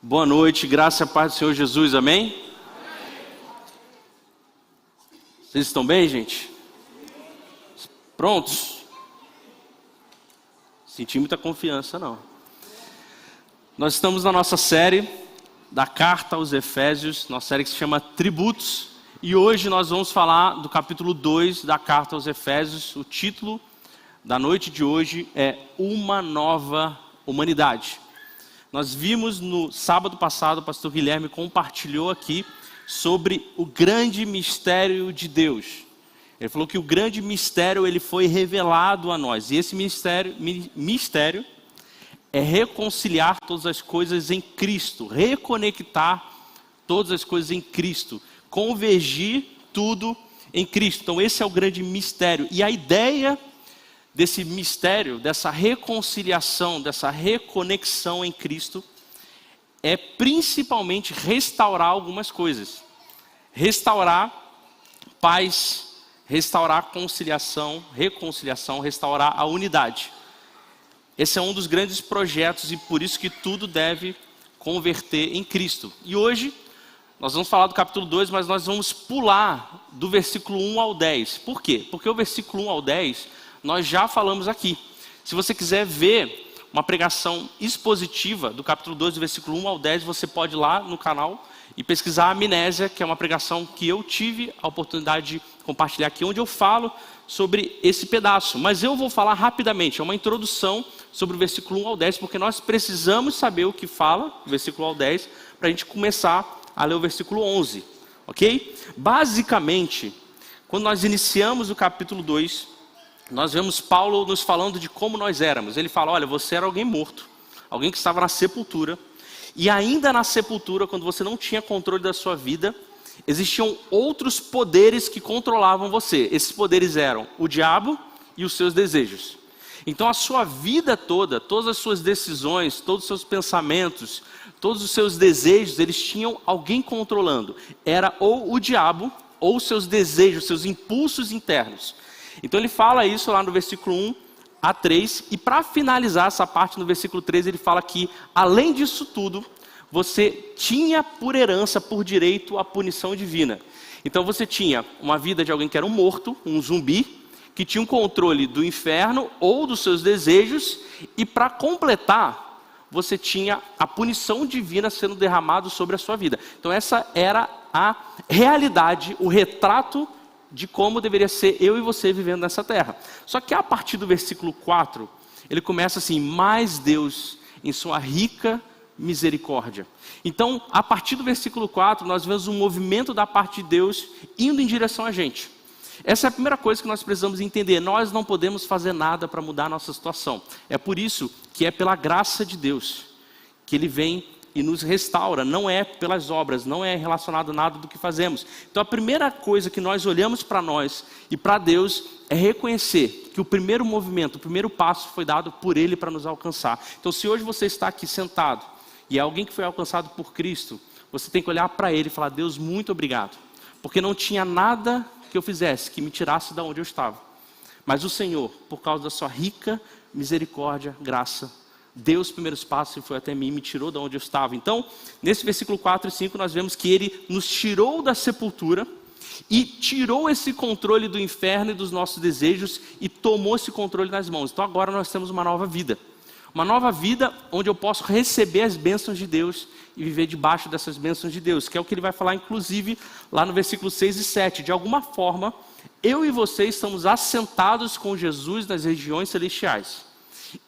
Boa noite, graça e paz do Senhor Jesus, amém? Vocês estão bem, gente? Prontos? Senti muita confiança, não. Nós estamos na nossa série da Carta aos Efésios, nossa série que se chama Tributos. E hoje nós vamos falar do capítulo 2 da Carta aos Efésios. O título da noite de hoje é Uma Nova Humanidade. Nós vimos no sábado passado, o pastor Guilherme compartilhou aqui sobre o grande mistério de Deus. Ele falou que o grande mistério ele foi revelado a nós. E esse mistério é reconciliar todas as coisas em Cristo, reconectar todas as coisas em Cristo, convergir tudo em Cristo. Então esse é o grande mistério. E a ideia desse mistério, dessa reconciliação, dessa reconexão em Cristo, é principalmente restaurar algumas coisas. Restaurar paz, restaurar reconciliação, restaurar a unidade. Esse é um dos grandes projetos e por isso que tudo deve converter em Cristo. E hoje nós vamos falar do capítulo 2, mas nós vamos pular do versículo 1 ao 10. Por quê? Porque o versículo 1 ao 10 nós já falamos aqui. Se você quiser ver uma pregação expositiva do capítulo 2, do versículo 1 ao 10, você pode ir lá no canal e pesquisar a Amnésia, que é uma pregação que eu tive a oportunidade de compartilhar aqui, onde eu falo sobre esse pedaço. Mas eu vou falar rapidamente, é uma introdução sobre o versículo 1 ao 10, porque nós precisamos saber o que fala, o versículo 1 ao 10, para a gente começar a ler o versículo 11, ok? Basicamente, quando nós iniciamos o capítulo 2, nós vemos Paulo nos falando de como nós éramos. Ele fala, olha, você era alguém morto, alguém que estava na sepultura, e ainda na sepultura, quando você não tinha controle da sua vida, existiam outros poderes que controlavam você. Esses poderes eram o diabo e os seus desejos. Então a sua vida toda, todas as suas decisões, todos os seus pensamentos, todos os seus desejos, eles tinham alguém controlando. Era ou o diabo, ou os seus desejos, seus impulsos internos. Então ele fala isso lá no versículo 1 a 3, e para finalizar essa parte no versículo 3, ele fala que além disso tudo, você tinha por herança, por direito, a punição divina. Então você tinha uma vida de alguém que era um morto, um zumbi, que tinha um controle do inferno ou dos seus desejos, e para completar, você tinha a punição divina sendo derramado sobre a sua vida. Então essa era a realidade, o retrato de como deveria ser eu e você vivendo nessa terra. Só que a partir do versículo 4, ele começa assim, mas Deus em sua rica misericórdia. Então, a partir do versículo 4, nós vemos um movimento da parte de Deus indo em direção a gente. Essa é a primeira coisa que nós precisamos entender. Nós não podemos fazer nada para mudar a nossa situação. É por isso que é pela graça de Deus que Ele vem e nos restaura, não é pelas obras, não é relacionado a nada do que fazemos. Então a primeira coisa que nós olhamos para nós e para Deus é reconhecer que o primeiro movimento, o primeiro passo foi dado por Ele para nos alcançar. Então se hoje você está aqui sentado e é alguém que foi alcançado por Cristo, você tem que olhar para Ele e falar, Deus, muito obrigado, porque não tinha nada que eu fizesse que me tirasse de onde eu estava. Mas o Senhor, por causa da sua rica misericórdia, graça, deu os primeiros passos e foi até mim e me tirou de onde eu estava. Então, nesse versículo 4 e 5, nós vemos que Ele nos tirou da sepultura e tirou esse controle do inferno e dos nossos desejos e tomou esse controle nas mãos. Então agora nós temos uma nova vida. Uma nova vida onde eu posso receber as bênçãos de Deus e viver debaixo dessas bênçãos de Deus, que é o que ele vai falar inclusive lá no versículo 6 e 7. De alguma forma, eu e você estamos assentados com Jesus nas regiões celestiais.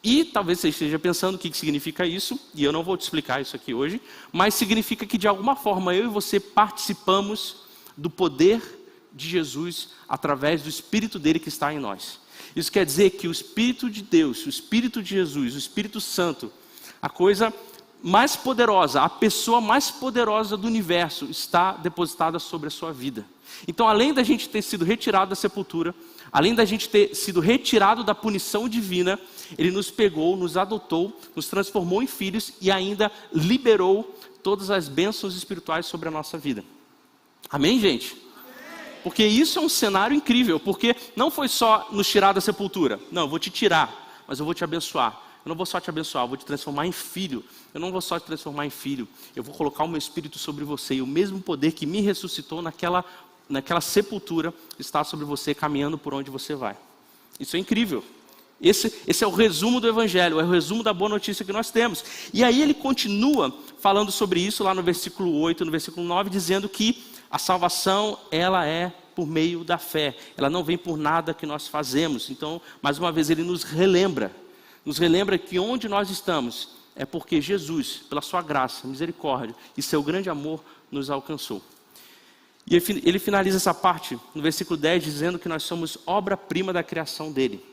E talvez você esteja pensando o que significa isso, e eu não vou te explicar isso aqui hoje, mas significa que de alguma forma eu e você participamos do poder de Jesus através do Espírito dele que está em nós. Isso quer dizer que o Espírito de Deus, o Espírito de Jesus, o Espírito Santo, a coisa mais poderosa, a pessoa mais poderosa do universo está depositada sobre a sua vida. Então além da gente ter sido retirado da sepultura, além da gente ter sido retirado da punição divina, Ele nos pegou, nos adotou, nos transformou em filhos e ainda liberou todas as bênçãos espirituais sobre a nossa vida. Amém, gente? Porque isso é um cenário incrível, porque não foi só nos tirar da sepultura. Não, eu vou te tirar, mas eu vou te abençoar. eu não vou só te abençoar, eu vou te transformar em filho. Eu não vou só te transformar em filho, eu vou colocar o meu Espírito sobre você. E o mesmo poder que me ressuscitou naquela sepultura está sobre você, caminhando por onde você vai. Isso é incrível. Esse é o resumo do Evangelho, é o resumo da boa notícia que nós temos. E aí ele continua falando sobre isso lá no versículo 8, no versículo 9, dizendo que a salvação, ela é por meio da fé. Ela não vem por nada que nós fazemos. Então, mais uma vez, ele nos relembra que onde nós estamos é porque Jesus, pela sua graça, misericórdia e seu grande amor, nos alcançou. E ele finaliza essa parte no versículo 10, dizendo que nós somos obra-prima da criação dele.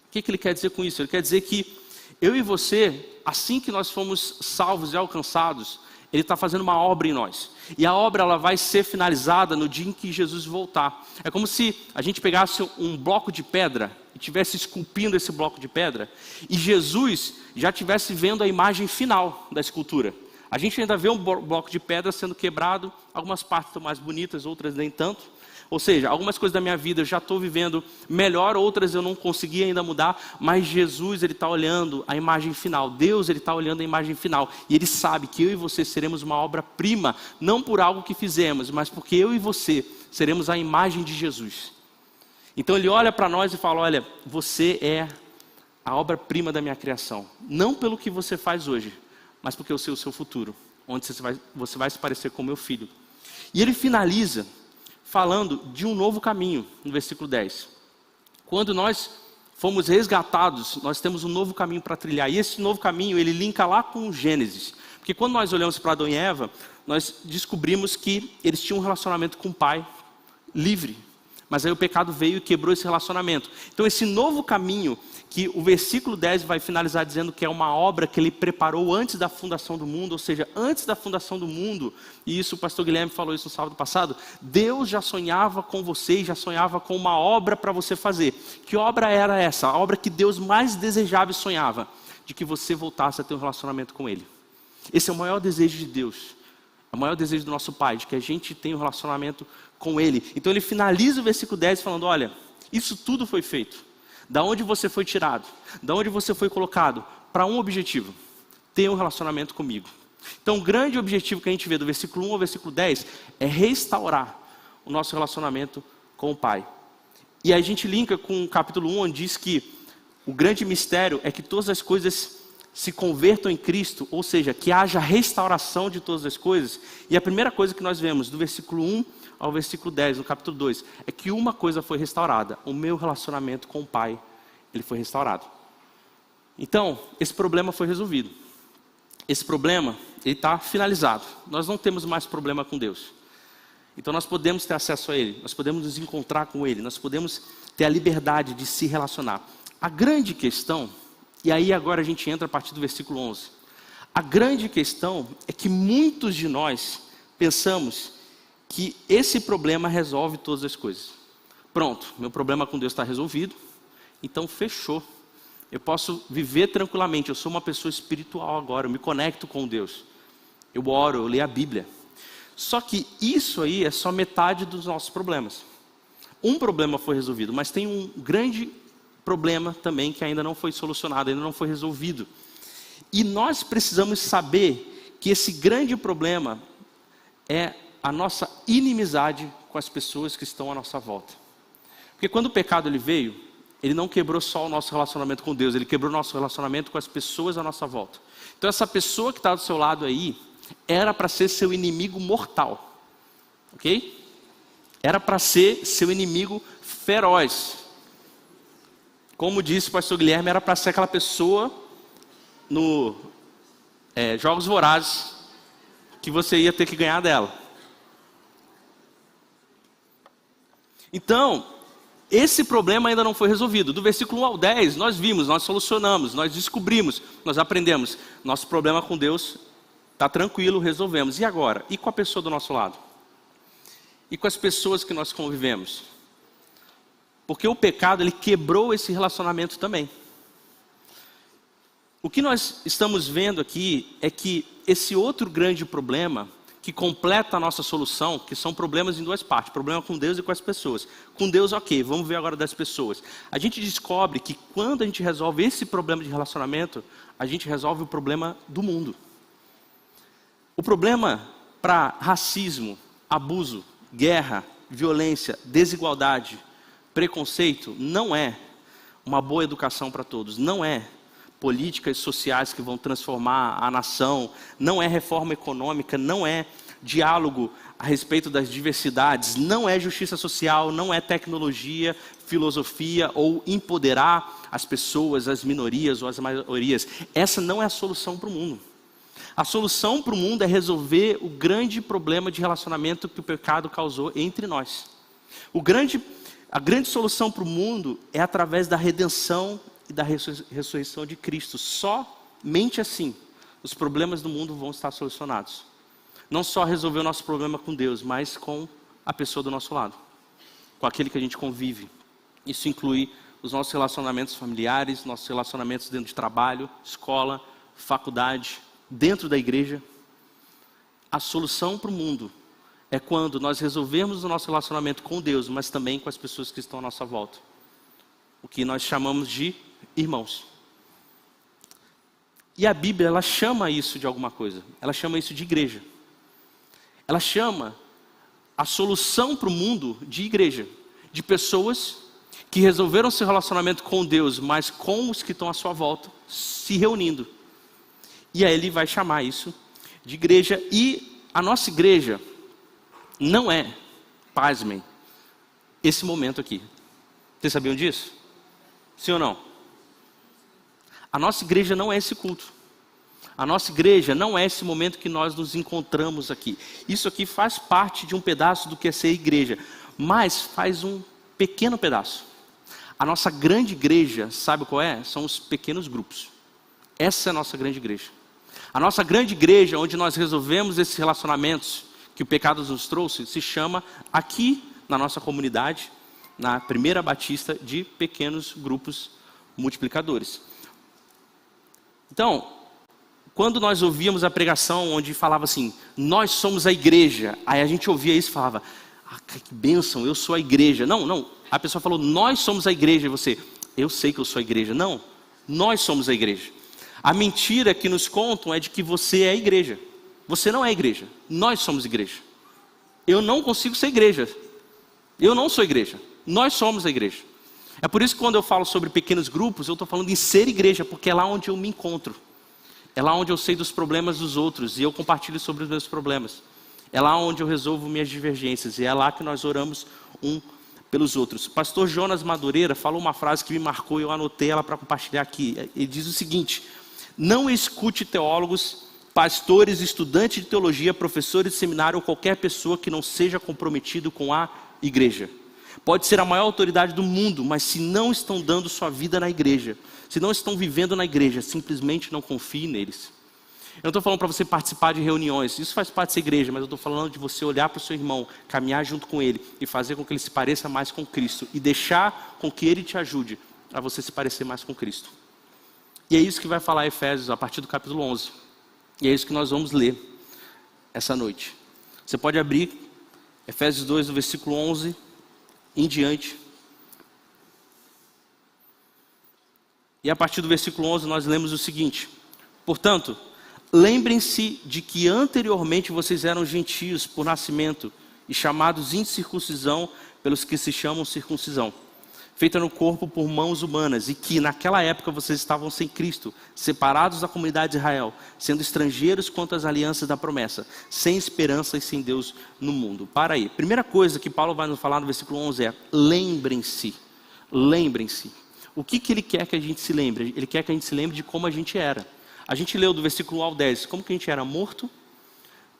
O que ele quer dizer com isso? Ele quer dizer que eu e você, assim que nós fomos salvos e alcançados, ele está fazendo uma obra em nós. E a obra ela vai ser finalizada no dia em que Jesus voltar. É como se a gente pegasse um bloco de pedra e estivesse esculpindo esse bloco de pedra, e Jesus já estivesse vendo a imagem final da escultura. A gente ainda vê um bloco de pedra sendo quebrado, algumas partes estão mais bonitas, outras nem tanto. Ou seja, algumas coisas da minha vida eu já estou vivendo melhor, outras eu não consegui ainda mudar, mas Jesus, ele está olhando a imagem final. Deus, ele está olhando a imagem final. E ele sabe que eu e você seremos uma obra-prima, não por algo que fizemos, mas porque eu e você seremos a imagem de Jesus. Então ele olha para nós e fala, olha, você é a obra-prima da minha criação. Não pelo que você faz hoje, mas porque eu sei o seu futuro, onde você vai se parecer com o meu filho. E ele finaliza falando de um novo caminho, no versículo 10. Quando nós fomos resgatados, nós temos um novo caminho para trilhar. E esse novo caminho, ele linka lá com o Gênesis. Porque quando nós olhamos para Adão e Eva, nós descobrimos que eles tinham um relacionamento com o Pai, livre. Mas aí o pecado veio e quebrou esse relacionamento. Então esse novo caminho, que o versículo 10 vai finalizar dizendo que é uma obra que ele preparou antes da fundação do mundo, ou seja, antes da fundação do mundo, e isso o pastor Guilherme falou isso no sábado passado, Deus já sonhava com você, já sonhava com uma obra para você fazer. Que obra era essa? A obra que Deus mais desejava e sonhava, de que você voltasse a ter um relacionamento com Ele. Esse é o maior desejo de Deus, é o maior desejo do nosso Pai, de que a gente tenha um relacionamento com Ele. Então ele finaliza o versículo 10 falando, olha, isso tudo foi feito. Da onde você foi tirado, da onde você foi colocado, para um objetivo, ter um relacionamento comigo. Então o grande objetivo que a gente vê do versículo 1 ao versículo 10 é restaurar o nosso relacionamento com o Pai. E aí a gente linka com o capítulo 1, onde diz que o grande mistério é que todas as coisas se convertam em Cristo, ou seja, que haja restauração de todas as coisas. E a primeira coisa que nós vemos do versículo 1 ao versículo 10, no capítulo 2, é que uma coisa foi restaurada, o meu relacionamento com o Pai, ele foi restaurado. Então, esse problema foi resolvido. Esse problema, ele está finalizado. Nós não temos mais problema com Deus. Então nós podemos ter acesso a Ele, nós podemos nos encontrar com Ele, nós podemos ter a liberdade de se relacionar. A grande questão, e aí agora a gente entra a partir do versículo 11. A grande questão é que muitos de nós pensamos que esse problema resolve todas as coisas. Pronto, meu problema com Deus está resolvido, então fechou. Eu posso viver tranquilamente, eu sou uma pessoa espiritual agora, eu me conecto com Deus. Eu oro, eu leio a Bíblia. Só que isso aí é só metade dos nossos problemas. Um problema foi resolvido, mas tem um grande problema também que ainda não foi solucionado, ainda não foi resolvido. E nós precisamos saber que esse grande problema é a nossa inimizade com as pessoas que estão à nossa volta. Porque quando o pecado ele veio, ele não quebrou só o nosso relacionamento com Deus, ele quebrou o nosso relacionamento com as pessoas à nossa volta. Então essa pessoa que está do seu lado aí, era para ser seu inimigo mortal. Ok? Era para ser seu inimigo feroz. Como disse o pastor Guilherme, era para ser aquela pessoa no Jogos Vorazes que você ia ter que ganhar dela. Então, esse problema ainda não foi resolvido. Do versículo 1 ao 10, nós vimos, nós solucionamos, nós descobrimos, nós aprendemos. Nosso problema com Deus está tranquilo, resolvemos. E agora? E com a pessoa do nosso lado? E com as pessoas que nós convivemos? Porque o pecado, ele quebrou esse relacionamento também. O que nós estamos vendo aqui é que esse outro grande problema, que completa a nossa solução, que são problemas em duas partes, problema com Deus e com as pessoas. Com Deus, ok, vamos ver agora das pessoas. A gente descobre que quando a gente resolve esse problema de relacionamento, a gente resolve o problema do mundo. O problema para racismo, abuso, guerra, violência, desigualdade, preconceito, não é uma boa educação para todos, não é políticas sociais que vão transformar a nação, não é reforma econômica, não é diálogo a respeito das diversidades, não é justiça social, não é tecnologia, filosofia ou empoderar as pessoas, as minorias ou as maiorias. Essa não é a solução para o mundo. A solução para o mundo é resolver o grande problema de relacionamento que o pecado causou entre nós. A grande solução para o mundo é através da redenção e da ressurreição de Cristo. Somente assim os problemas do mundo vão estar solucionados. Não só resolver o nosso problema com Deus, mas com a pessoa do nosso lado, com aquele que a gente convive. Isso inclui os nossos relacionamentos familiares, nossos relacionamentos dentro de trabalho, escola, faculdade, dentro da igreja. A solução para o mundo é quando nós resolvermos o nosso relacionamento com Deus, mas também com as pessoas que estão à nossa volta. O que nós chamamos de irmãos. E a Bíblia, ela chama isso de alguma coisa. Ela chama isso de igreja. Ela chama a solução para o mundo de igreja. De pessoas que resolveram seu relacionamento com Deus, mas com os que estão à sua volta, se reunindo. E aí ele vai chamar isso de igreja. E a nossa igreja não é, pasmem, esse momento aqui. Vocês sabiam disso? Sim ou não? A nossa igreja não é esse culto. A nossa igreja não é esse momento que nós nos encontramos aqui. Isso aqui faz parte de um pedaço do que é ser igreja, mas faz um pequeno pedaço. A nossa grande igreja, sabe qual é? São os pequenos grupos. Essa é a nossa grande igreja. A nossa grande igreja, onde nós resolvemos esses relacionamentos que o pecado nos trouxe, se chama aqui na nossa comunidade, na Primeira Batista, de pequenos grupos multiplicadores. Então, quando nós ouvíamos a pregação onde falava assim, nós somos a igreja, aí a gente ouvia isso e falava, que bênção, eu sou a igreja. Não, a pessoa falou, nós somos a igreja, e você, eu sei que eu sou a igreja. Não, nós somos a igreja. A mentira que nos contam é de que você é a igreja. Você não é a igreja, nós somos igreja. Eu não consigo ser igreja, eu não sou igreja, nós somos a igreja. É por isso que quando eu falo sobre pequenos grupos, eu estou falando em ser igreja, porque é lá onde eu me encontro. É lá onde eu sei dos problemas dos outros e eu compartilho sobre os meus problemas. É lá onde eu resolvo minhas divergências e é lá que nós oramos um pelos outros. O pastor Jonas Madureira falou uma frase que me marcou e eu anotei ela para compartilhar aqui. Ele diz o seguinte, não escute teólogos, pastores, estudantes de teologia, professores de seminário ou qualquer pessoa que não seja comprometido com a igreja. Pode ser a maior autoridade do mundo, mas se não estão dando sua vida na igreja, se não estão vivendo na igreja, simplesmente não confie neles. Eu não estou falando para você participar de reuniões, isso faz parte dessa igreja, mas eu estou falando de você olhar para o seu irmão, caminhar junto com ele e fazer com que ele se pareça mais com Cristo e deixar com que ele te ajude a você se parecer mais com Cristo. E é isso que vai falar Efésios a partir do capítulo 11. E é isso que nós vamos ler essa noite. Você pode abrir Efésios 2, do versículo 11 em diante. E a partir do versículo 11 nós lemos o seguinte: portanto, lembrem-se de que anteriormente vocês eram gentios por nascimento e chamados incircuncisão pelos que se chamam circuncisão, feita no corpo por mãos humanas, e que naquela época vocês estavam sem Cristo, separados da comunidade de Israel, sendo estrangeiros quanto às alianças da promessa, sem esperança e sem Deus no mundo. Para aí, primeira coisa que Paulo vai nos falar no versículo 11 é, lembrem-se, lembrem-se. O que ele quer que a gente se lembre? Ele quer que a gente se lembre de como a gente era. A gente leu do versículo 1 ao 10, como que a gente era morto,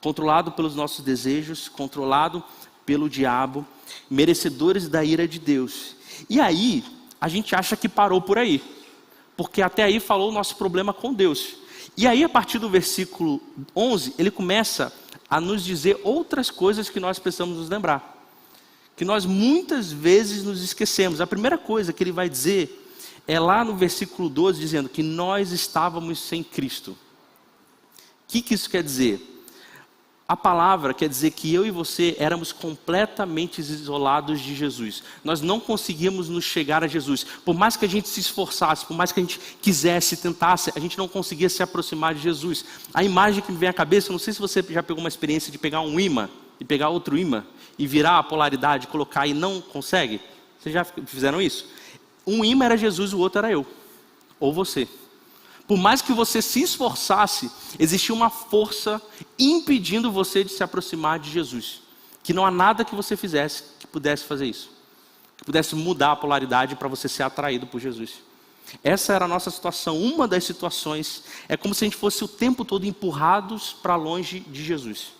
controlado pelos nossos desejos, controlado pelo diabo, merecedores da ira de Deus. E aí, a gente acha que parou por aí, porque até aí falou o nosso problema com Deus. E aí, a partir do versículo 11, ele começa a nos dizer outras coisas que nós precisamos nos lembrar, que nós muitas vezes nos esquecemos. A primeira coisa que ele vai dizer é lá no versículo 12, dizendo que nós estávamos sem Cristo. O que isso quer dizer? A palavra quer dizer que eu e você éramos completamente isolados de Jesus. Nós não conseguíamos nos chegar a Jesus. Por mais que a gente se esforçasse, por mais que a gente quisesse, tentasse, a gente não conseguia se aproximar de Jesus. A imagem que me vem à cabeça, eu não sei se você já pegou uma experiência de pegar um ímã e pegar outro ímã e virar a polaridade, colocar e não consegue. Vocês já fizeram isso? Um ímã era Jesus, o outro era eu. Ou você. Por mais que você se esforçasse, existia uma força impedindo você de se aproximar de Jesus. Que não há nada que você fizesse que pudesse fazer isso. Que pudesse mudar a polaridade para você ser atraído por Jesus. Essa era a nossa situação. Uma das situações é como se a gente fosse o tempo todo empurrados para longe de Jesus.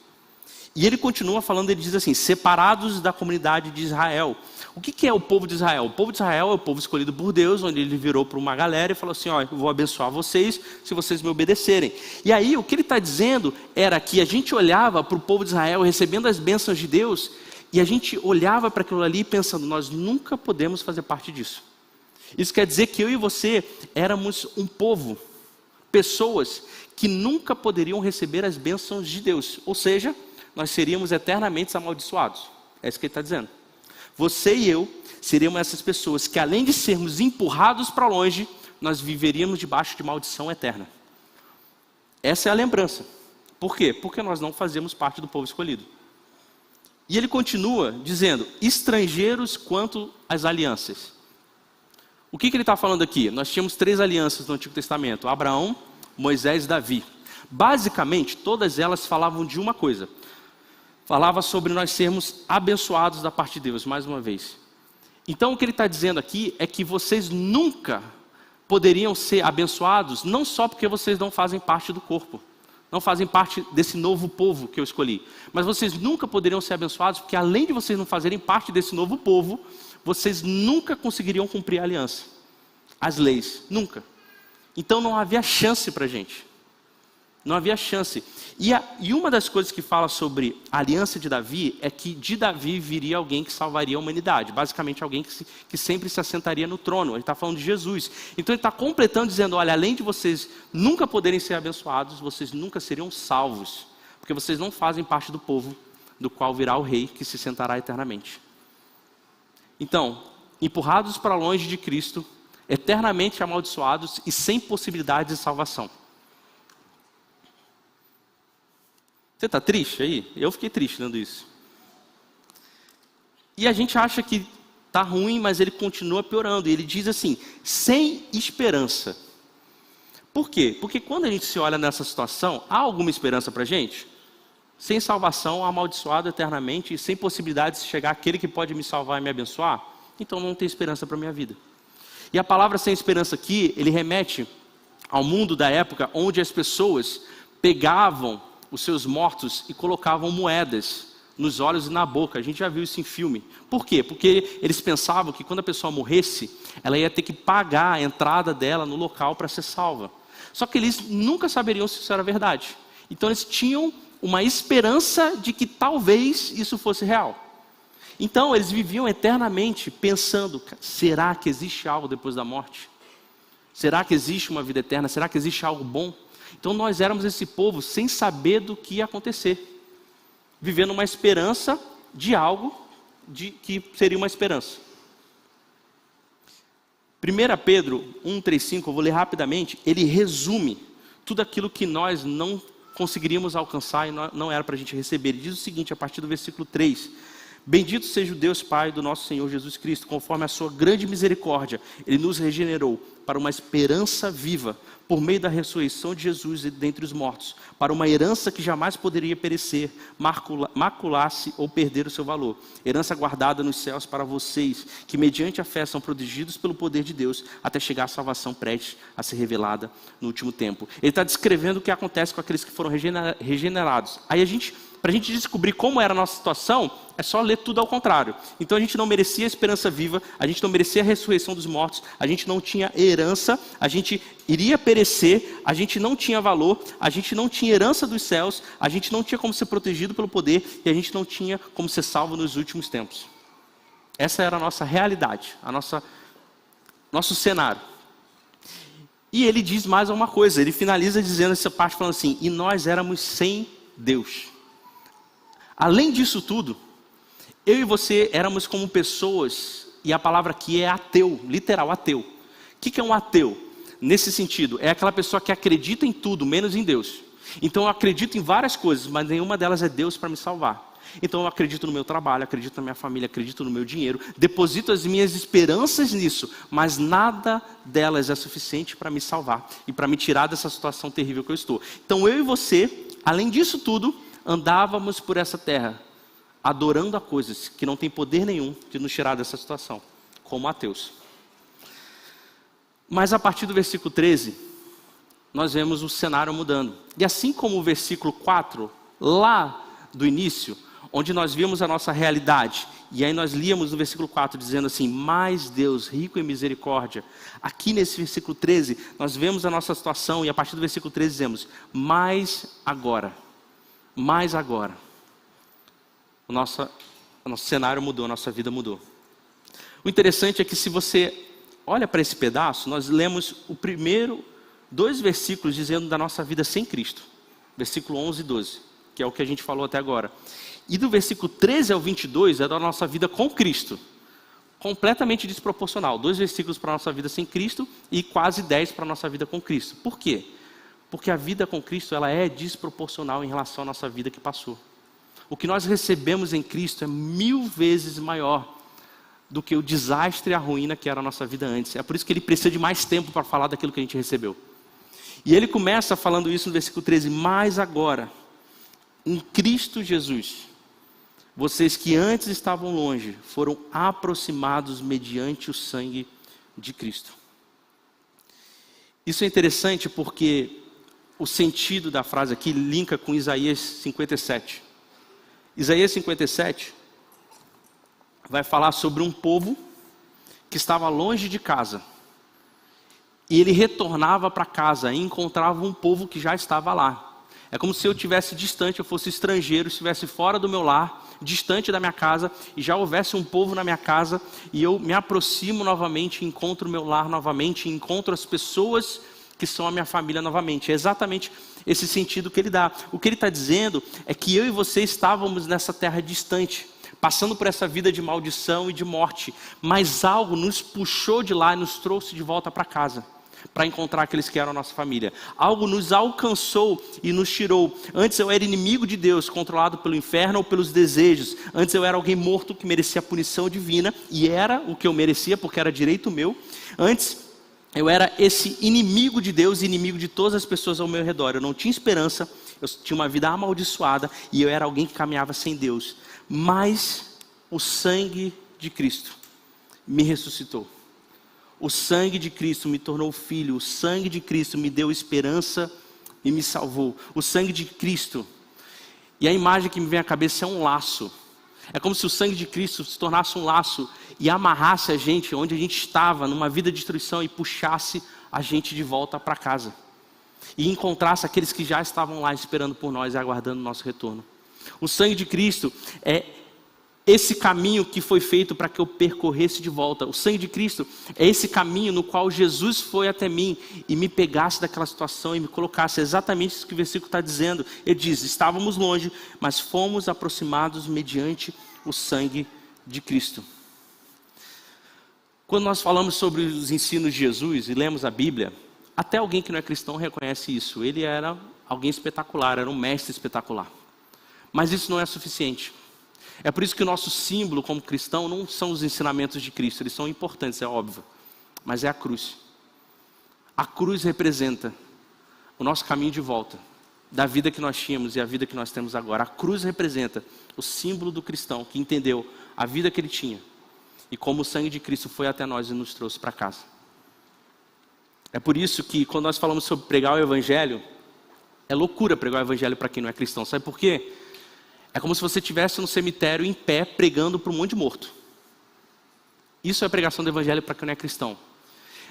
E ele continua falando, ele diz assim, separados da comunidade de Israel. O que é o povo de Israel? O povo de Israel é o povo escolhido por Deus, onde ele virou para uma galera e falou assim, ó, eu vou abençoar vocês se vocês me obedecerem. E aí o que ele está dizendo era que a gente olhava para o povo de Israel recebendo as bênçãos de Deus, e a gente olhava para aquilo ali pensando, nós nunca podemos fazer parte disso. Isso quer dizer que eu e você éramos um povo, pessoas que nunca poderiam receber as bênçãos de Deus. Ou seja, nós seríamos eternamente amaldiçoados. É isso que ele está dizendo. Você e eu seríamos essas pessoas que, além de sermos empurrados para longe, nós viveríamos debaixo de maldição eterna. Essa é a lembrança. Por quê? Porque nós não fazemos parte do povo escolhido. E ele continua dizendo, estrangeiros quanto às alianças. O que ele está falando aqui? Nós tínhamos 3 alianças no Antigo Testamento, Abraão, Moisés e Davi. Basicamente, todas elas falavam de uma coisa. Falava sobre nós sermos abençoados da parte de Deus, mais uma vez. Então o que ele está dizendo aqui é que vocês nunca poderiam ser abençoados, não só porque vocês não fazem parte do corpo, não fazem parte desse novo povo que eu escolhi, mas vocês nunca poderiam ser abençoados porque além de vocês não fazerem parte desse novo povo, vocês nunca conseguiriam cumprir a aliança, as leis, nunca. Então não havia chance para a gente. Não havia chance. E uma das coisas que fala sobre a aliança de Davi é que de Davi viria alguém que salvaria a humanidade. Basicamente alguém que sempre se assentaria no trono. Ele está falando de Jesus. Então ele está completando dizendo, olha, além de vocês nunca poderem ser abençoados, vocês nunca seriam salvos. Porque vocês não fazem parte do povo do qual virá o rei que se sentará eternamente. Então, empurrados para longe de Cristo, eternamente amaldiçoados e sem possibilidade de salvação. Você está triste aí? Eu fiquei triste lendo isso. E a gente acha que está ruim, mas ele continua piorando. E ele diz assim, sem esperança. Por quê? Porque quando a gente se olha nessa situação, há alguma esperança para a gente? Sem salvação, amaldiçoado eternamente e sem possibilidade de chegar aquele que pode me salvar e me abençoar, então não tem esperança para a minha vida. E a palavra sem esperança aqui, ele remete ao mundo da época onde as pessoas pegavam os seus mortos e colocavam moedas nos olhos e na boca. A gente já viu isso em filme. Por quê? Porque eles pensavam que quando a pessoa morresse, ela ia ter que pagar a entrada dela no local para ser salva. Só que eles nunca saberiam se isso era verdade. Então eles tinham uma esperança de que talvez isso fosse real. Então eles viviam eternamente pensando, será que existe algo depois da morte? Será que existe uma vida eterna? Será que existe algo bom? Então nós éramos esse povo sem saber do que ia acontecer, vivendo uma esperança de algo que seria uma esperança. 1 Pedro 1,3,5, eu vou ler rapidamente, ele resume tudo aquilo que nós não conseguiríamos alcançar e não era para a gente receber. Ele diz o seguinte, a partir do versículo 3, bendito seja o Deus Pai do nosso Senhor Jesus Cristo, conforme a sua grande misericórdia, Ele nos regenerou para uma esperança viva, por meio da ressurreição de Jesus dentre os mortos, para uma herança que jamais poderia perecer, macular-se ou perder o seu valor. Herança guardada nos céus para vocês, que mediante a fé são protegidos pelo poder de Deus, até chegar à salvação prestes a ser revelada no último tempo. Ele está descrevendo o que acontece com aqueles que foram regenerados. Aí para a gente descobrir como era a nossa situação, é só ler tudo ao contrário. Então a gente não merecia a esperança viva, a gente não merecia a ressurreição dos mortos, a gente não tinha herança, a gente iria perecer, a gente não tinha valor, a gente não tinha herança dos céus, a gente não tinha como ser protegido pelo poder e a gente não tinha como ser salvo nos últimos tempos. Essa era a nossa realidade, nosso cenário. E ele diz mais uma coisa, ele finaliza dizendo essa parte falando assim, e nós éramos sem Deus. Além disso tudo, eu e você éramos como pessoas, e a palavra aqui é ateu, literal, ateu. O que é um ateu? Nesse sentido, é aquela pessoa que acredita em tudo, menos em Deus. Então eu acredito em várias coisas, mas nenhuma delas é Deus para me salvar. Então eu acredito no meu trabalho, acredito na minha família, acredito no meu dinheiro, deposito as minhas esperanças nisso, mas nada delas é suficiente para me salvar e para me tirar dessa situação terrível que eu estou. Então eu e você, além disso tudo, andávamos por essa terra, adorando a coisas que não têm poder nenhum de nos tirar dessa situação, como ateus. Mas a partir do versículo 13, nós vemos o cenário mudando. E assim como o versículo 4, lá do início, onde nós vimos a nossa realidade, e aí nós líamos no versículo 4 dizendo assim, mas Deus rico em misericórdia. Aqui nesse versículo 13, nós vemos a nossa situação, e a partir do versículo 13 dizemos, mas agora, o nosso cenário mudou, a nossa vida mudou. O interessante é que se você olha para esse pedaço, nós lemos o primeiro 2 versículos dizendo da nossa vida sem Cristo. Versículo 11 e 12, que é o que a gente falou até agora. E do versículo 13 ao 22 é da nossa vida com Cristo. Completamente desproporcional. 2 versículos para a nossa vida sem Cristo e quase 10 para a nossa vida com Cristo. Por quê? Porque a vida com Cristo ela é desproporcional em relação à nossa vida que passou. O que nós recebemos em Cristo é 1000 vezes maior do que o desastre e a ruína que era a nossa vida antes. É por isso que ele precisa de mais tempo para falar daquilo que a gente recebeu. E ele começa falando isso no versículo 13. Mas agora, em Cristo Jesus, vocês que antes estavam longe, foram aproximados mediante o sangue de Cristo. Isso é interessante porque o sentido da frase aqui linka com Isaías 57. Isaías 57 vai falar sobre um povo que estava longe de casa. E ele retornava para casa e encontrava um povo que já estava lá. É como se eu estivesse distante, eu fosse estrangeiro, estivesse fora do meu lar, distante da minha casa, e já houvesse um povo na minha casa, e eu me aproximo novamente, encontro o meu lar novamente, encontro as pessoas que são a minha família novamente. É exatamente esse sentido que ele dá. O que ele está dizendo é que eu e você estávamos nessa terra distante, passando por essa vida de maldição e de morte, mas algo nos puxou de lá e nos trouxe de volta para casa, para encontrar aqueles que eram a nossa família. Algo nos alcançou e nos tirou. Antes eu era inimigo de Deus, controlado pelo inferno ou pelos desejos. Antes eu era alguém morto que merecia a punição divina, e era o que eu merecia porque era direito meu. Antes eu era esse inimigo de Deus e inimigo de todas as pessoas ao meu redor. Eu não tinha esperança, eu tinha uma vida amaldiçoada e eu era alguém que caminhava sem Deus. Mas o sangue de Cristo me ressuscitou. O sangue de Cristo me tornou filho. O sangue de Cristo me deu esperança e me salvou. O sangue de Cristo. E a imagem que me vem à cabeça é um laço. É como se o sangue de Cristo se tornasse um laço e amarrasse a gente onde a gente estava, numa vida de destruição, e puxasse a gente de volta para casa. E encontrasse aqueles que já estavam lá esperando por nós e aguardando o nosso retorno. O sangue de Cristo é esse caminho que foi feito para que eu percorresse de volta. O sangue de Cristo é esse caminho no qual Jesus foi até mim e me pegasse daquela situação e me colocasse. É exatamente isso que o versículo está dizendo. Ele diz, estávamos longe, mas fomos aproximados mediante o sangue de Cristo. Quando nós falamos sobre os ensinos de Jesus e lemos a Bíblia, até alguém que não é cristão reconhece isso. Ele era alguém espetacular, era um mestre espetacular. Mas isso não é suficiente. É por isso que o nosso símbolo como cristão não são os ensinamentos de Cristo. Eles são importantes, é óbvio. Mas é a cruz. A cruz representa o nosso caminho de volta da vida que nós tínhamos e a vida que nós temos agora. A cruz representa o símbolo do cristão que entendeu a vida que ele tinha e como o sangue de Cristo foi até nós e nos trouxe para casa. É por isso que quando nós falamos sobre pregar o Evangelho, é loucura pregar o Evangelho para quem não é cristão. Sabe por quê? É como se você estivesse no cemitério em pé pregando para um monte de morto. Isso é a pregação do Evangelho para quem não é cristão.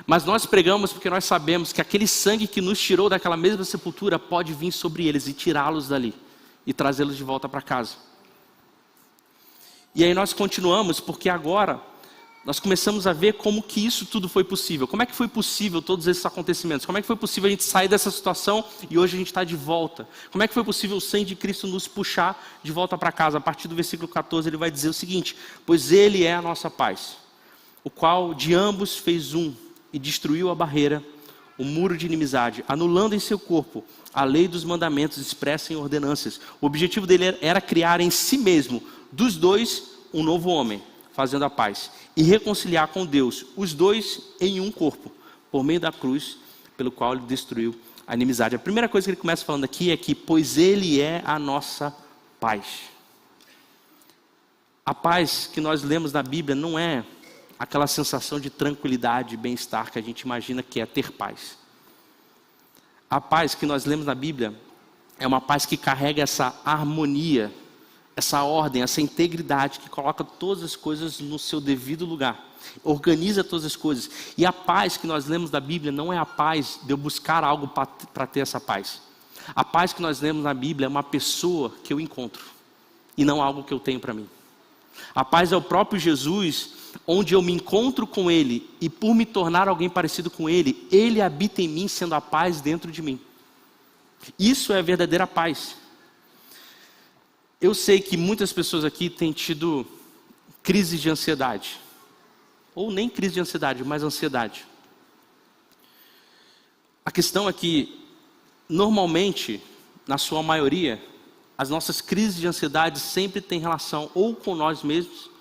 Mas nós pregamos porque nós sabemos que aquele sangue que nos tirou daquela mesma sepultura pode vir sobre eles e tirá-los dali e trazê-los de volta para casa. E aí nós continuamos porque agora nós começamos a ver como que isso tudo foi possível. Como é que foi possível todos esses acontecimentos? Como é que foi possível a gente sair dessa situação e hoje a gente está de volta? Como é que foi possível o sangue de Cristo nos puxar de volta para casa? A partir do versículo 14 ele vai dizer o seguinte: pois ele é a nossa paz, o qual de ambos fez um e destruiu a barreira, o muro de inimizade, anulando em seu corpo a lei dos mandamentos expressa em ordenanças. O objetivo dele era criar em si mesmo, dos dois, um novo homem, fazendo a paz, e reconciliar com Deus, os dois em um corpo, por meio da cruz, pelo qual ele destruiu a inimizade. A primeira coisa que ele começa falando aqui é que, pois ele é a nossa paz. A paz que nós lemos na Bíblia não é aquela sensação de tranquilidade e bem-estar que a gente imagina que é ter paz. A paz que nós lemos na Bíblia é uma paz que carrega essa harmonia, essa ordem, essa integridade, que coloca todas as coisas no seu devido lugar, organiza todas as coisas. E a paz que nós lemos da Bíblia não é a paz de eu buscar algo para ter essa paz. A paz que nós lemos na Bíblia é uma pessoa que eu encontro, e não algo que eu tenho para mim. A paz é o próprio Jesus, onde eu me encontro com Ele, e por me tornar alguém parecido com Ele, Ele habita em mim, sendo a paz dentro de mim. Isso é a verdadeira paz. Eu sei que muitas pessoas aqui têm tido crise de ansiedade. Ou nem crise de ansiedade, mas ansiedade. A questão é que, normalmente, na sua maioria, as nossas crises de ansiedade sempre têm relação ou com nós mesmos,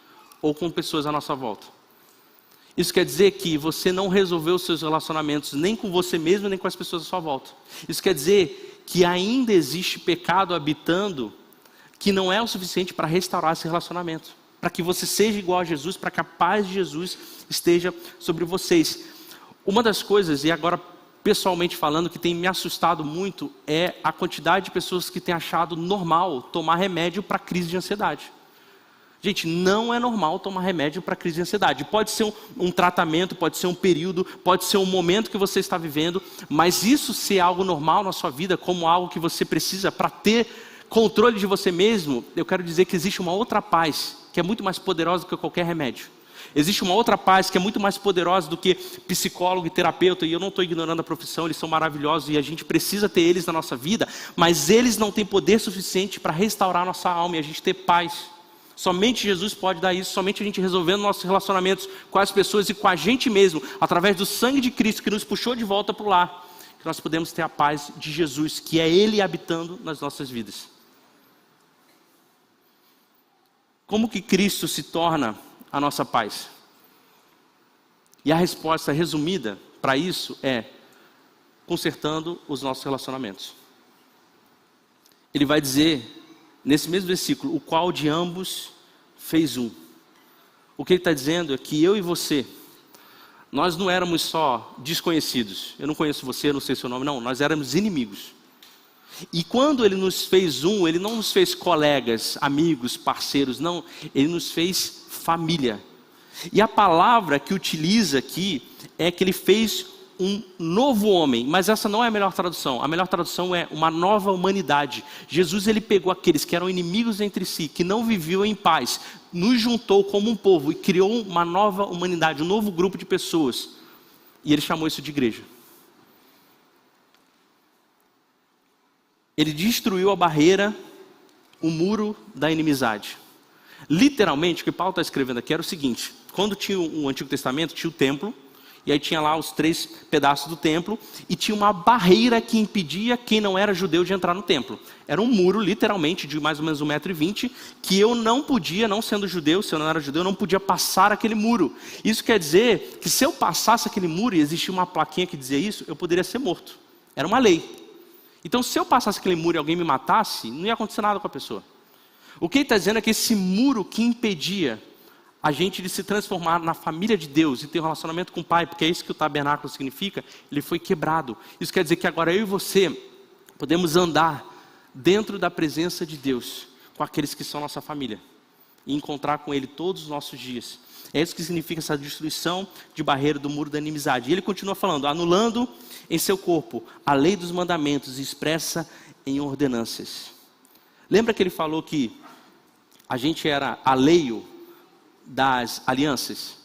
ou com pessoas à nossa volta. Isso quer dizer que você não resolveu os seus relacionamentos nem com você mesmo, nem com as pessoas à sua volta. Isso quer dizer que ainda existe pecado habitando, que não é o suficiente para restaurar esse relacionamento, para que você seja igual a Jesus, para que a paz de Jesus esteja sobre vocês. Uma das coisas, e agora pessoalmente falando, que tem me assustado muito, é a quantidade de pessoas que têm achado normal tomar remédio para crise de ansiedade. Gente, não é normal tomar remédio para crise de ansiedade. Pode ser um tratamento, pode ser um período, pode ser um momento que você está vivendo, mas isso ser algo normal na sua vida, como algo que você precisa para ter controle de você mesmo, eu quero dizer que existe uma outra paz, que é muito mais poderosa do que qualquer remédio. Existe uma outra paz que é muito mais poderosa do que psicólogo e terapeuta, e eu não estou ignorando a profissão, eles são maravilhosos e a gente precisa ter eles na nossa vida, mas eles não têm poder suficiente para restaurar a nossa alma e a gente ter paz. Somente Jesus pode dar isso, somente a gente resolvendo nossos relacionamentos com as pessoas e com a gente mesmo, através do sangue de Cristo que nos puxou de volta para o lar, que nós podemos ter a paz de Jesus, que é Ele habitando nas nossas vidas. Como que Cristo se torna a nossa paz? E a resposta resumida para isso é consertando os nossos relacionamentos. Ele vai dizer, nesse mesmo versículo, o qual de ambos fez um. O que ele está dizendo é que eu e você, nós não éramos só desconhecidos. Eu não conheço você, eu não sei seu nome, não. Nós éramos inimigos. E quando ele nos fez um, ele não nos fez colegas, amigos, parceiros, não. Ele nos fez família. E a palavra que utiliza aqui é que ele fez um novo homem, mas essa não é a melhor tradução. A melhor tradução é uma nova humanidade. Jesus, ele pegou aqueles que eram inimigos entre si, que não viviam em paz, nos juntou como um povo e criou uma nova humanidade, um novo grupo de pessoas. E ele chamou isso de igreja. Ele destruiu a barreira, o muro da inimizade. Literalmente, o que Paulo está escrevendo aqui era o seguinte: quando tinha o Antigo Testamento, tinha o templo, e aí tinha lá os 3 pedaços do templo, e tinha uma barreira que impedia quem não era judeu de entrar no templo. Era um muro, literalmente, de mais ou menos 1,20 m, que eu não podia, não sendo judeu, se eu não era judeu, eu não podia passar aquele muro. Isso quer dizer que se eu passasse aquele muro, e existia uma plaquinha que dizia isso, eu poderia ser morto. Era uma lei. Então, se eu passasse aquele muro e alguém me matasse, não ia acontecer nada com a pessoa. O que ele está dizendo é que esse muro que impedia a gente de se transformar na família de Deus e ter um relacionamento com o Pai, porque é isso que o tabernáculo significa, ele foi quebrado. Isso quer dizer que agora eu e você podemos andar dentro da presença de Deus com aqueles que são nossa família e encontrar com Ele todos os nossos dias. É isso que significa essa destruição de barreira do muro da inimizade. E ele continua falando, anulando em seu corpo a lei dos mandamentos expressa em ordenanças. Lembra que ele falou que a gente era alheio das alianças?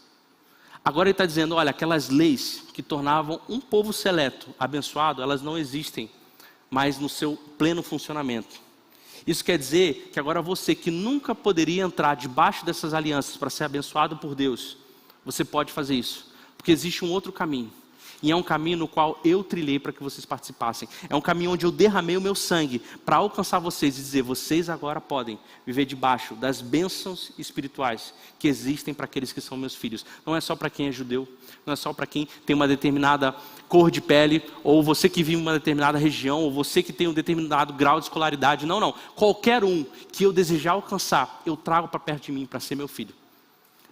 Agora ele está dizendo, olha, aquelas leis que tornavam um povo seleto, abençoado, elas não existem mais no seu pleno funcionamento. Isso quer dizer que agora você que nunca poderia entrar debaixo dessas alianças para ser abençoado por Deus, você pode fazer isso. Porque existe um outro caminho. E é um caminho no qual eu trilhei para que vocês participassem. É um caminho onde eu derramei o meu sangue para alcançar vocês e dizer, vocês agora podem viver debaixo das bênçãos espirituais que existem para aqueles que são meus filhos. Não é só para quem é judeu, não é só para quem tem uma determinada cor de pele, ou você que vive em uma determinada região, ou você que tem um determinado grau de escolaridade. Não, não. Qualquer um que eu desejar alcançar, eu trago para perto de mim para ser meu filho.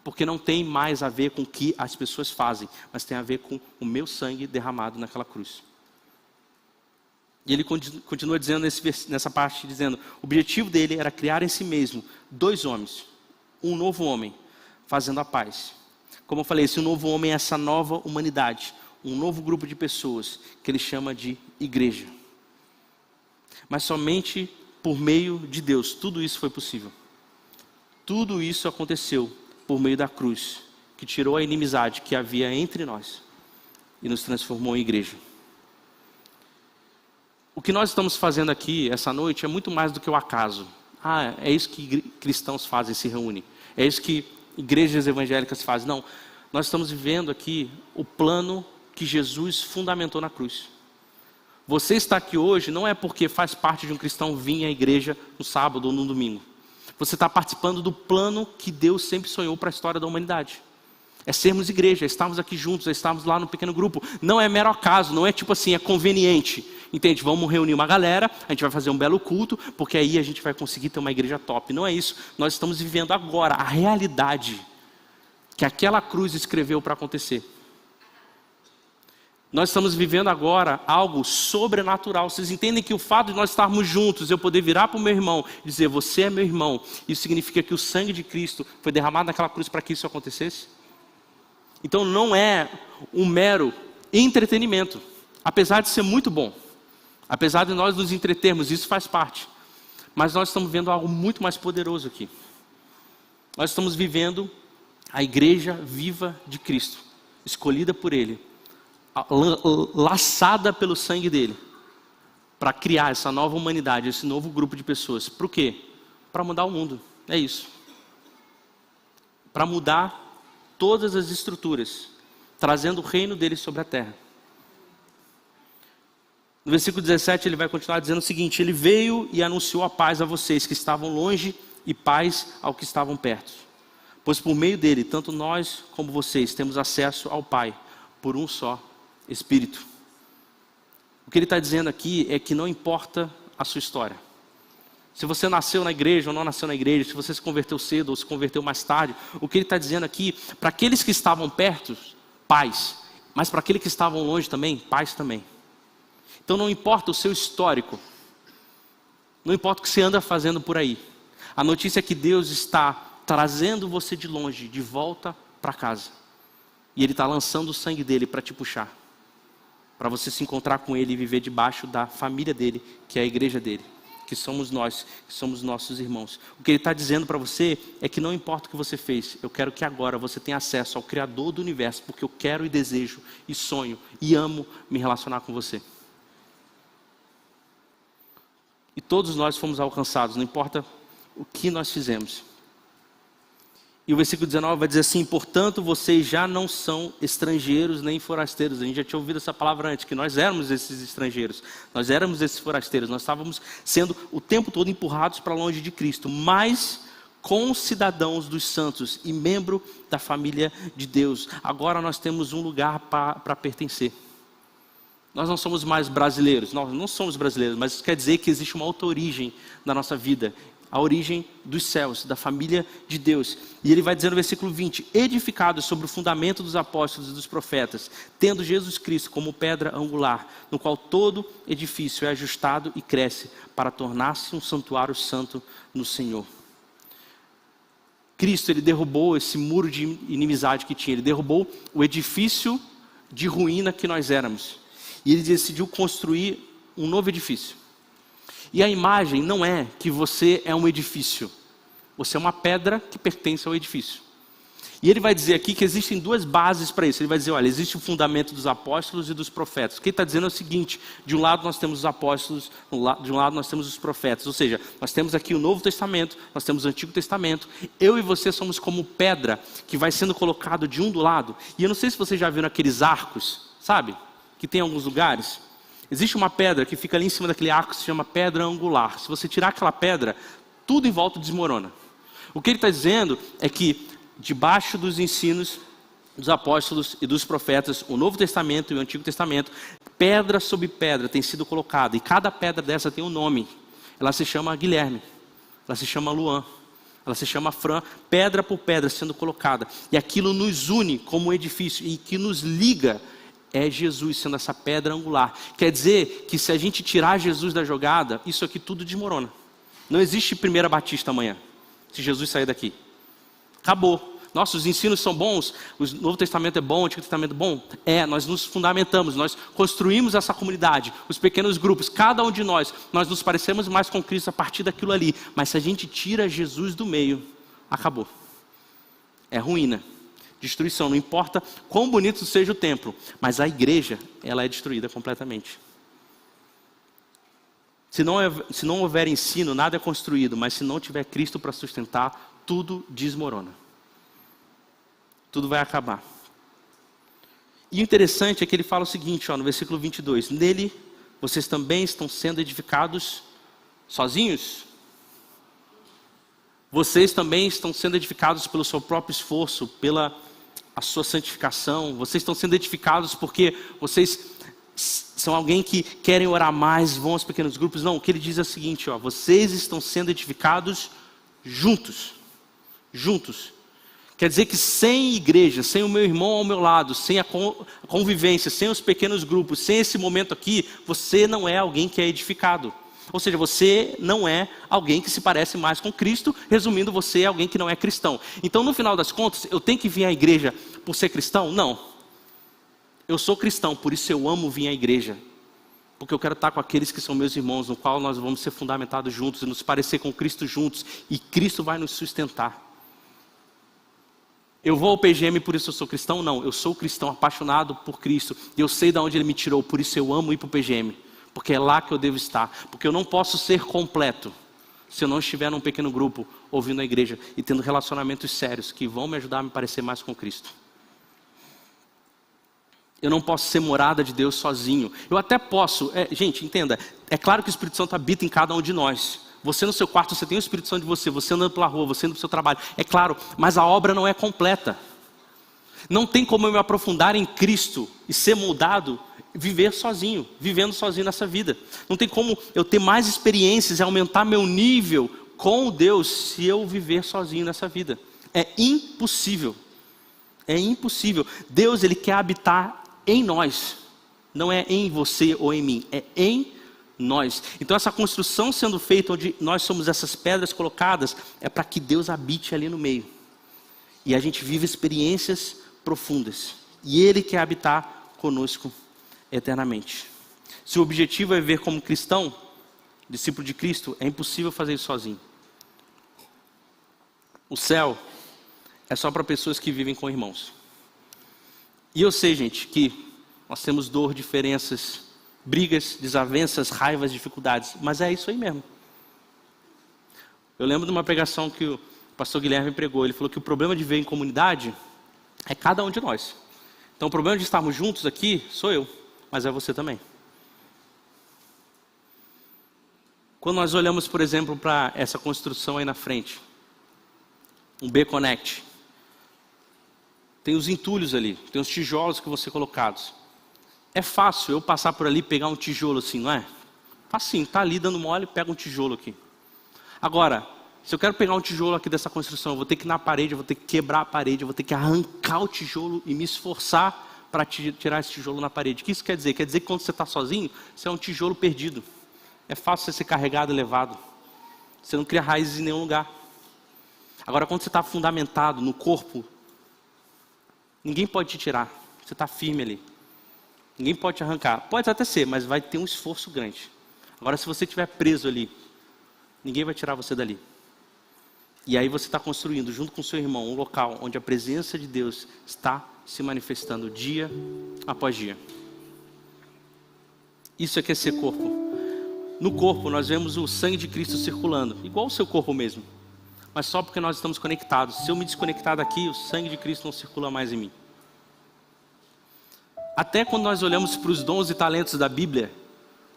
Porque não tem mais a ver com o que as pessoas fazem, mas tem a ver com o meu sangue derramado naquela cruz. E ele continua dizendo nessa parte, dizendo, o objetivo dele era criar em si mesmo 2 homens, um novo homem, fazendo a paz. Como eu falei, esse novo homem é essa nova humanidade, um novo grupo de pessoas, que ele chama de igreja. Mas somente por meio de Deus, tudo isso foi possível. Tudo isso aconteceu por meio da cruz, que tirou a inimizade que havia entre nós e nos transformou em igreja. O que nós estamos fazendo aqui essa noite é muito mais do que o acaso. É isso que cristãos fazem, se reúnem. É isso que igrejas evangélicas fazem. Não, nós estamos vivendo aqui o plano que Jesus fundamentou na cruz. Você está aqui hoje não é porque faz parte de um cristão vir à igreja no sábado ou no domingo. Você está participando do plano que Deus sempre sonhou para a história da humanidade. É sermos igreja, é estarmos aqui juntos, é estarmos lá no pequeno grupo. Não é mero acaso, não é tipo assim, é conveniente. Entende? Vamos reunir uma galera, a gente vai fazer um belo culto, porque aí a gente vai conseguir ter uma igreja top. Não é isso. Nós estamos vivendo agora a realidade que aquela cruz escreveu para acontecer. Nós estamos vivendo agora algo sobrenatural. Vocês entendem que o fato de nós estarmos juntos, eu poder virar para o meu irmão e dizer, você é meu irmão, isso significa que o sangue de Cristo foi derramado naquela cruz para que isso acontecesse? Então não é um mero entretenimento, apesar de ser muito bom, apesar de nós nos entretermos, isso faz parte. Mas nós estamos vendo algo muito mais poderoso aqui. Nós estamos vivendo a igreja viva de Cristo, escolhida por Ele, laçada pelo sangue dele, para criar essa nova humanidade, esse novo grupo de pessoas. Por quê? Para mudar o mundo, é isso. Para mudar todas as estruturas, trazendo o reino dele sobre a terra. No versículo 17 ele vai continuar dizendo o seguinte, ele veio e anunciou a paz a vocês que estavam longe e paz ao que estavam perto. Pois por meio dele, tanto nós como vocês temos acesso ao Pai, por um só Espírito. O que ele está dizendo aqui é que não importa a sua história. Se você nasceu na igreja ou não nasceu na igreja, se você se converteu cedo ou se converteu mais tarde, o que ele está dizendo aqui, para aqueles que estavam perto, paz. Mas para aqueles que estavam longe também, paz também. Então não importa o seu histórico. Não importa o que você anda fazendo por aí. A notícia é que Deus está trazendo você de longe, de volta para casa. E Ele está lançando o sangue dele para te puxar. Para você se encontrar com Ele e viver debaixo da família dele, que é a igreja dele. Que somos nós, que somos nossos irmãos. O que Ele está dizendo para você é que não importa o que você fez. Eu quero que agora você tenha acesso ao Criador do universo. Porque eu quero e desejo e sonho e amo me relacionar com você. E todos nós fomos alcançados, não importa o que nós fizemos. E o versículo 19 vai dizer assim, portanto vocês já não são estrangeiros nem forasteiros. A gente já tinha ouvido essa palavra antes, que nós éramos esses estrangeiros, nós éramos esses forasteiros, nós estávamos sendo o tempo todo empurrados para longe de Cristo, mas concidadãos dos santos e membro da família de Deus. Agora nós temos um lugar para pertencer. Nós não somos mais brasileiros, nós não somos brasileiros, mas isso quer dizer que existe uma outra origem na nossa vida. A origem dos céus, da família de Deus. E ele vai dizer no versículo 20, edificados sobre o fundamento dos apóstolos e dos profetas, tendo Jesus Cristo como pedra angular, no qual todo edifício é ajustado e cresce, para tornar-se um santuário santo no Senhor. Cristo, ele derrubou esse muro de inimizade que tinha, ele derrubou o edifício de ruína que nós éramos. E ele decidiu construir um novo edifício. E a imagem não é que você é um edifício. Você é uma pedra que pertence ao edifício. E ele vai dizer aqui que existem duas bases para isso. Ele vai dizer, olha, existe o fundamento dos apóstolos e dos profetas. O que ele está dizendo é o seguinte: de um lado nós temos os apóstolos, de um lado nós temos os profetas. Ou seja, nós temos aqui o Novo Testamento, nós temos o Antigo Testamento. Eu e você somos como pedra que vai sendo colocado de um do lado. E eu não sei se vocês já viram aqueles arcos, sabe? Que tem em alguns lugares. Existe uma pedra que fica ali em cima daquele arco que se chama pedra angular. Se você tirar aquela pedra, tudo em volta desmorona. O que ele está dizendo é que debaixo dos ensinos dos apóstolos e dos profetas, o Novo Testamento e o Antigo Testamento, pedra sobre pedra tem sido colocada, e cada pedra dessa tem um nome. Ela se chama Guilherme, ela se chama Luan, ela se chama Fran, pedra por pedra sendo colocada, e aquilo nos une como um edifício, e que nos liga é Jesus sendo essa pedra angular. Quer dizer que se a gente tirar Jesus da jogada, isso aqui tudo desmorona. Não existe Primeira Batista amanhã, se Jesus sair daqui. Acabou. Nossos ensinos são bons, o Novo Testamento é bom, o Antigo Testamento é bom. Nós nos fundamentamos, nós construímos essa comunidade, os pequenos grupos, cada um de nós nos parecemos mais com Cristo a partir daquilo ali. Mas se a gente tira Jesus do meio, acabou. É ruína, destruição. Não importa quão bonito seja o templo, mas a igreja, ela é destruída completamente. Se não houver ensino, nada é construído, mas se não tiver Cristo para sustentar, tudo desmorona. Tudo vai acabar. E o interessante é que ele fala o seguinte, no versículo 22. Nele, vocês também estão sendo edificados sozinhos? Vocês também estão sendo edificados pelo seu próprio esforço, pela a sua santificação. Vocês estão sendo edificados porque vocês são alguém que querem orar mais, vão aos pequenos grupos. Não, o que ele diz é o seguinte, vocês estão sendo edificados juntos. Juntos. Quer dizer que sem igreja, sem o meu irmão ao meu lado, sem a convivência, sem os pequenos grupos, sem esse momento aqui, você não é alguém que é edificado. Ou seja, você não é alguém que se parece mais com Cristo. Resumindo, você é alguém que não é cristão. Então, no final das contas, eu tenho que vir à igreja por ser cristão? Não. Eu sou cristão, por isso eu amo vir à igreja. Porque eu quero estar com aqueles que são meus irmãos, no qual nós vamos ser fundamentados juntos e nos parecer com Cristo juntos. E Cristo vai nos sustentar. Eu vou ao PGM por isso eu sou cristão? Não, eu sou cristão apaixonado por Cristo. E eu sei de onde Ele me tirou, por isso eu amo ir para o PGM. Porque é lá que eu devo estar. Porque eu não posso ser completo se eu não estiver num pequeno grupo, ouvindo a igreja e tendo relacionamentos sérios que vão me ajudar a me parecer mais com Cristo. Eu não posso ser morada de Deus sozinho. Eu até posso, gente, entenda, é claro que o Espírito Santo habita em cada um de nós. Você no seu quarto, você tem o Espírito Santo de você andando pela rua, você indo para o seu trabalho. É claro, mas a obra não é completa. Não tem como eu me aprofundar em Cristo e ser moldado, viver sozinho, vivendo sozinho nessa vida. Não tem como eu ter mais experiências e aumentar meu nível com Deus se eu viver sozinho nessa vida. É impossível. É impossível. Deus, Ele quer habitar em nós. Não é em você ou em mim, é em nós. Então essa construção sendo feita, onde nós somos essas pedras colocadas, é para que Deus habite ali no meio. E a gente vive experiências profundas. E Ele quer habitar conosco eternamente. Se o objetivo é viver como cristão, discípulo de Cristo, é impossível fazer isso sozinho. O céu é só para pessoas que vivem com irmãos. E eu sei, gente, que nós temos dor, diferenças, brigas, desavenças, raivas, dificuldades. Mas é isso aí mesmo. Eu lembro de uma pregação que o pastor Guilherme pregou. Ele falou que o problema de viver em comunidade é cada um de nós. Então o problema de estarmos juntos aqui sou eu, mas é você também. Quando nós olhamos, por exemplo, para essa construção aí na frente, um B-Connect, tem os entulhos ali, tem os tijolos que vão ser colocados. É fácil eu passar por ali e pegar um tijolo assim, não é? Facinho, tá ali dando mole, pega um tijolo aqui. Agora, se eu quero pegar um tijolo aqui dessa construção, eu vou ter que ir na parede, eu vou ter que quebrar a parede, eu vou ter que arrancar o tijolo e me esforçar para tirar esse tijolo na parede. O que isso quer dizer? Quer dizer que quando você está sozinho, você é um tijolo perdido. É fácil você ser carregado e levado. Você não cria raízes em nenhum lugar. Agora, quando você está fundamentado no corpo, ninguém pode te tirar. Você está firme ali. Ninguém pode te arrancar. Pode até ser, mas vai ter um esforço grande. Agora, se você estiver preso ali, ninguém vai tirar você dali. E aí você está construindo, junto com seu irmão, um local onde a presença de Deus está se manifestando dia após dia. Isso é que é ser corpo. No corpo nós vemos o sangue de Cristo circulando, igual o seu corpo mesmo. Mas só porque nós estamos conectados. Se eu me desconectar daqui, o sangue de Cristo não circula mais em mim. Até quando nós olhamos para os dons e talentos da Bíblia,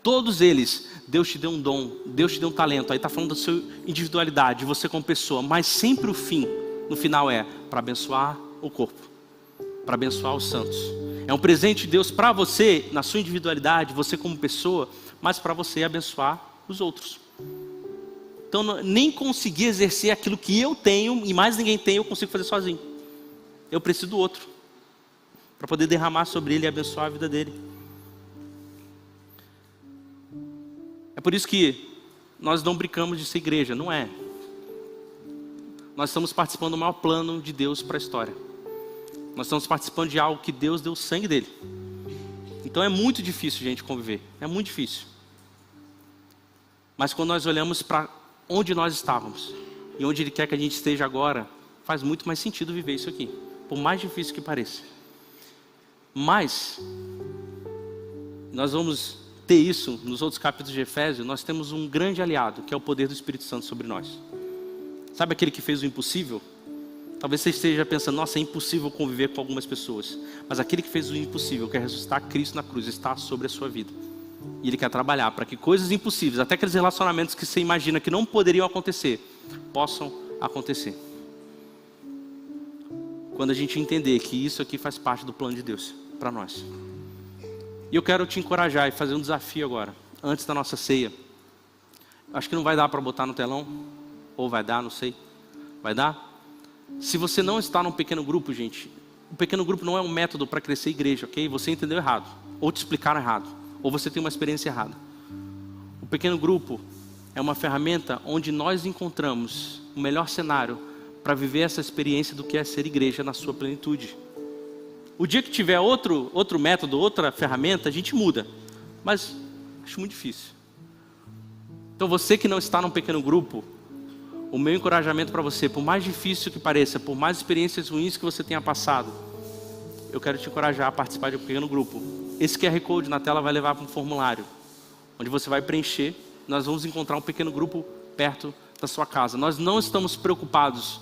todos eles, Deus te deu um dom, Deus te deu um talento. Aí está falando da sua individualidade, você como pessoa. Mas sempre o fim, no final é para abençoar o corpo, para abençoar os santos. É um presente de Deus para você, na sua individualidade, você como pessoa, mas para você abençoar os outros. Então nem conseguir exercer aquilo que eu tenho e mais ninguém tem, eu consigo fazer sozinho. Eu preciso do outro, para poder derramar sobre ele e abençoar a vida dele. É por isso que nós não brincamos de ser igreja, não é. Nós estamos participando do maior plano de Deus para a história. Nós estamos participando de algo que Deus deu o sangue dele. Então é muito difícil, gente, conviver. É muito difícil. Mas quando nós olhamos para onde nós estávamos e onde Ele quer que a gente esteja agora, faz muito mais sentido viver isso aqui, por mais difícil que pareça. Mas nós vamos ter isso nos outros capítulos de Efésios. Nós temos um grande aliado, que é o poder do Espírito Santo sobre nós. Sabe aquele que fez o impossível? Talvez você esteja pensando, nossa, é impossível conviver com algumas pessoas. Mas aquele que fez o impossível, que é ressuscitar Cristo na cruz, está sobre a sua vida. E Ele quer trabalhar para que coisas impossíveis, até aqueles relacionamentos que você imagina que não poderiam acontecer, possam acontecer. Quando a gente entender que isso aqui faz parte do plano de Deus para nós. E eu quero te encorajar e fazer um desafio agora, antes da nossa ceia. Acho que não vai dar para botar no telão, ou vai dar, não sei. Vai dar? Se você não está num pequeno grupo, gente, o pequeno grupo não é um método para crescer igreja, ok? Você entendeu errado, ou te explicaram errado, ou você tem uma experiência errada. O pequeno grupo é uma ferramenta onde nós encontramos o melhor cenário para viver essa experiência do que é ser igreja na sua plenitude. O dia que tiver outro método, outra ferramenta, a gente muda. Mas acho muito difícil. Então você que não está num pequeno grupo, o meu encorajamento para você, por mais difícil que pareça, por mais experiências ruins que você tenha passado, eu quero te encorajar a participar de um pequeno grupo. Esse QR Code na tela vai levar para um formulário, onde você vai preencher. Nós vamos encontrar um pequeno grupo perto da sua casa. Nós não estamos preocupados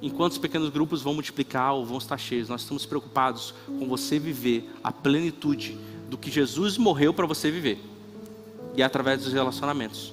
em quantos pequenos grupos vão multiplicar ou vão estar cheios. Nós estamos preocupados com você viver a plenitude do que Jesus morreu para você viver. E é através dos relacionamentos.